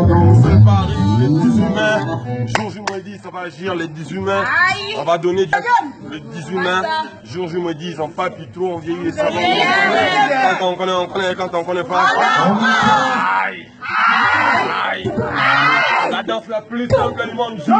C'est Paris, les 10 humains. Jour J-10, on va agir les 10 humains. On va donner les 10 humains. Jour J-10, on pas plus tôt, on vieillit les savants. Quand on connaît, on connaît. Quand on connaît pas, aïe, aïe. La danse la plus simple du monde joue.